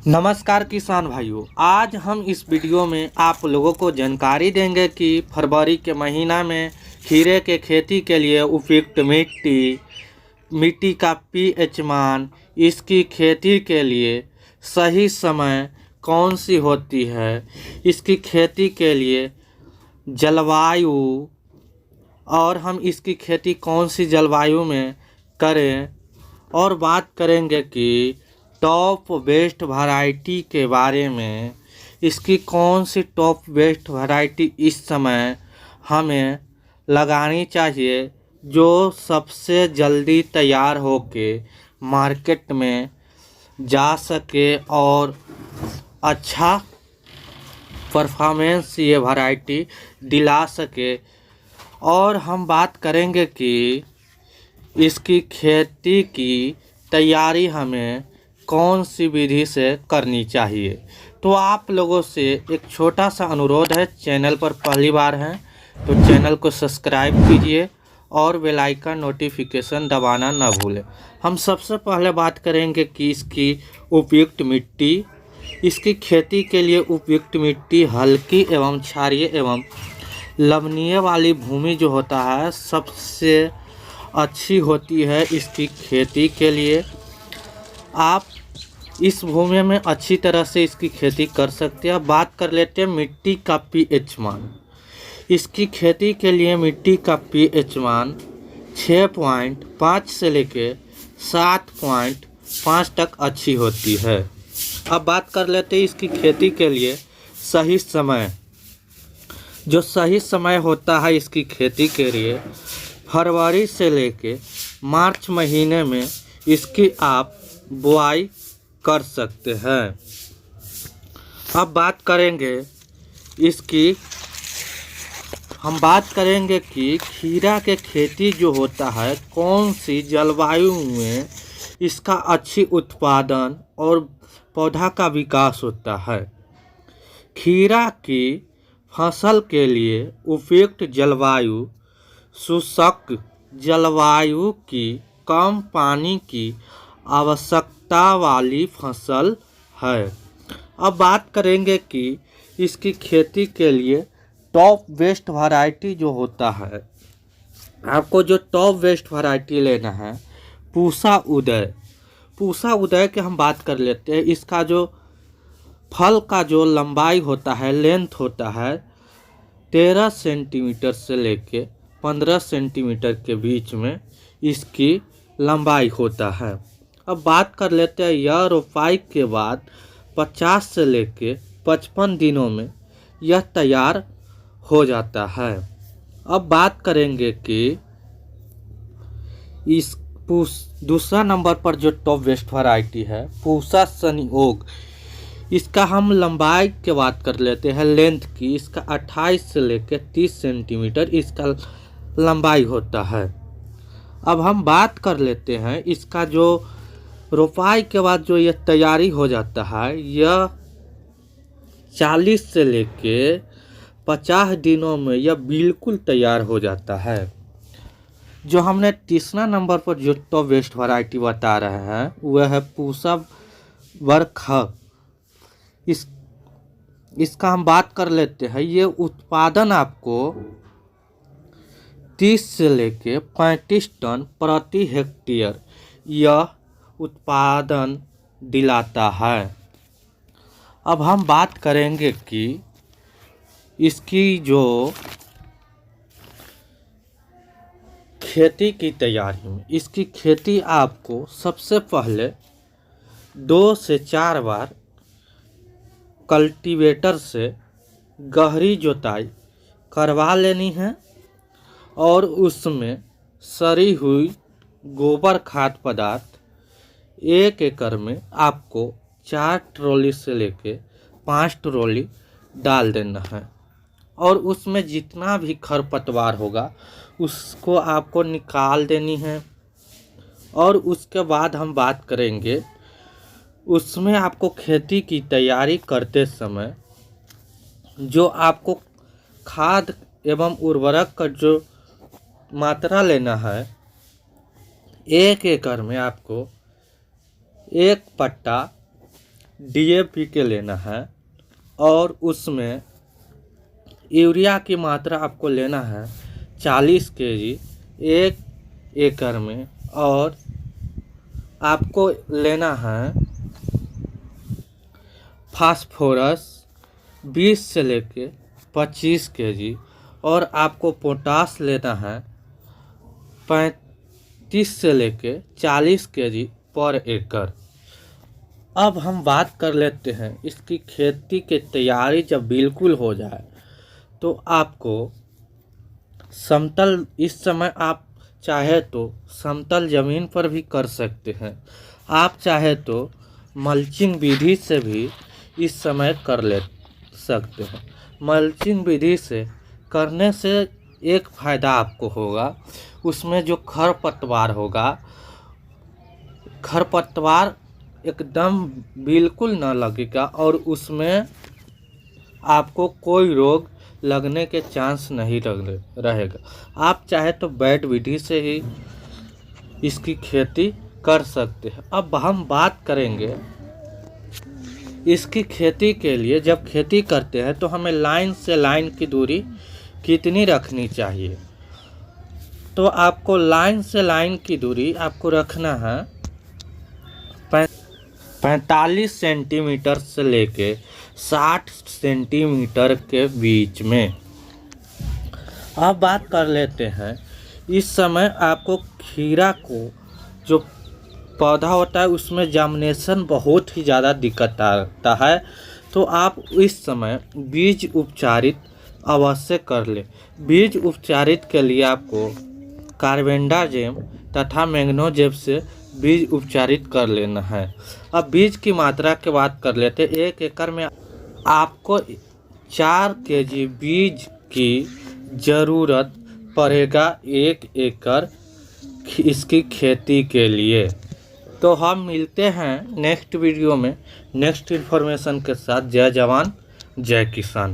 नमस्कार किसान भाइयों। आज हम इस वीडियो में आप लोगों को जानकारी देंगे कि फरवरी के महीना में खीरे के खेती के लिए उपयुक्त मिट्टी का पीएच मान, इसकी खेती के लिए सही समय कौन सी होती है, इसकी खेती के लिए जलवायु और हम इसकी खेती कौन सी जलवायु में करें, और बात करेंगे कि टॉप बेस्ट वैरायटी के बारे में। इसकी कौन सी टॉप बेस्ट वैरायटी इस समय हमें लगानी चाहिए जो सबसे जल्दी तैयार होके मार्केट में जा सके और अच्छा परफॉर्मेंस ये वैरायटी दिला सके। और हम बात करेंगे कि इसकी खेती की तैयारी हमें कौन सी विधि से करनी चाहिए। तो आप लोगों से एक छोटा सा अनुरोध है, चैनल पर पहली बार हैं तो चैनल को सब्सक्राइब कीजिए और बेल आइकन नोटिफिकेशन दबाना ना भूलें। हम सबसे पहले बात करेंगे कि इसकी उपयुक्त मिट्टी। इसकी खेती के लिए उपयुक्त मिट्टी हल्की एवं क्षारीय एवं लवणीय वाली भूमि जो होता है सबसे अच्छी होती है इसकी खेती के लिए। आप इस भूमि में अच्छी तरह से इसकी खेती कर सकते हैं। बात कर लेते हैं मिट्टी का पीएच मान। इसकी खेती के लिए मिट्टी का पीएच मान 6.5 से लेके 7.5 तक अच्छी होती है। अब बात कर लेते हैं इसकी खेती के लिए सही समय। जो सही समय होता है इसकी खेती के लिए फरवरी से लेके मार्च महीने में इसकी आप बुआई कर सकते हैं। अब हम बात करेंगे कि खीरा के खेती जो होता है कौन सी जलवायु में इसका अच्छी उत्पादन और पौधा का विकास होता है। खीरा की फसल के लिए उपयुक्त जलवायु शुष्क जलवायु की कम पानी की आवश्यकता वाली फसल है। अब बात करेंगे कि इसकी खेती के लिए टॉप बेस्ट वैरायटी जो होता है, आपको जो टॉप बेस्ट वैरायटी लेना है पूसा उदय के हम बात कर लेते हैं। इसका जो फल का जो लंबाई होता है, लेंथ होता है 13 सेंटीमीटर से लेके 15 सेंटीमीटर के बीच में इसकी लंबाई होता है। अब बात कर लेते हैं यह रोपाई के बाद 50 से लेके 55 दिनों में यह तैयार हो जाता है। अब बात करेंगे कि इस दूसरा नंबर पर जो टॉप बेस्ट वैरायटी है पूसा संयोग। इसका हम लंबाई की बात कर लेते हैं, लेंथ की। इसका 28 से लेकर 30 सेंटीमीटर इसका लंबाई होता है। अब हम बात कर लेते हैं इसका जो रोपाई के बाद जो यह तैयारी हो जाता है, यह 40 से लेके 50 दिनों में यह बिल्कुल तैयार हो जाता है। जो हमने तीसरा नंबर पर जो टॉप बेस्ट वैरायटी बता रहे हैं वह है पूसा वर्ख। इसका हम बात कर लेते हैं। ये उत्पादन आपको 30 से लेके 35 टन प्रति हेक्टेयर यह उत्पादन दिलाता है। अब हम बात करेंगे कि इसकी जो खेती की तैयारी में, इसकी खेती आपको सबसे पहले 2 से 4 बार कल्टीवेटर से गहरी जुताई करवा लेनी है और उसमें सड़ी हुई गोबर खाद पदार्थ 1 एकड़ में आपको 4 ट्रॉली से लेके 5 ट्रॉली डाल देना है। और उसमें जितना भी खरपतवार होगा उसको आपको निकाल देनी है। और उसके बाद हम बात करेंगे उसमें आपको खेती की तैयारी करते समय जो आपको खाद एवं उर्वरक का जो मात्रा लेना है, 1 एकड़ में आपको 1 पट्टा DAP के लेना है और उसमें यूरिया की मात्रा आपको लेना है 40 kg 1 एकड़ में, और आपको लेना है फास्फोरस 20 से लेके 25 kg, और आपको पोटास लेना है 35 से लेके 40 kg पर एकड़। अब हम बात कर लेते हैं इसकी खेती की तैयारी जब बिल्कुल हो जाए तो आपको समतल, इस समय आप चाहे तो समतल ज़मीन पर भी कर सकते हैं, आप चाहे तो मल्चिंग विधि से भी इस समय कर ले सकते हैं। मल्चिंग विधि से करने से एक फ़ायदा आपको होगा, उसमें जो खरपतवार होगा, खरपतवार एकदम बिल्कुल ना लगेगा और उसमें आपको कोई रोग लगने के चांस नहीं रहेगा। आप चाहे तो बैड विधि से ही इसकी खेती कर सकते हैं। अब हम बात करेंगे इसकी खेती के लिए, जब खेती करते हैं तो हमें लाइन से लाइन की दूरी कितनी रखनी चाहिए। तो आपको लाइन से लाइन की दूरी आपको रखना है 45 सेंटीमीटर से लेके 60 सेंटीमीटर के बीच में। अब बात कर लेते हैं, इस समय आपको खीरा को जो पौधा होता है उसमें जर्मिनेशन बहुत ही ज़्यादा दिक्कत आता है, तो आप इस समय बीज उपचारित अवश्य कर ले। बीज उपचारित के लिए आपको कार्बेंडाजिम तथा मैंगनीज से बीज उपचारित कर लेना है। अब बीज की मात्रा की बात कर लेते हैं। 1 एकड़ में आपको 4 kg बीज की ज़रूरत पड़ेगा 1 एकड़ इसकी खेती के लिए। तो हम मिलते हैं नेक्स्ट वीडियो में नेक्स्ट इन्फॉर्मेशन के साथ। जय जवान जय किसान।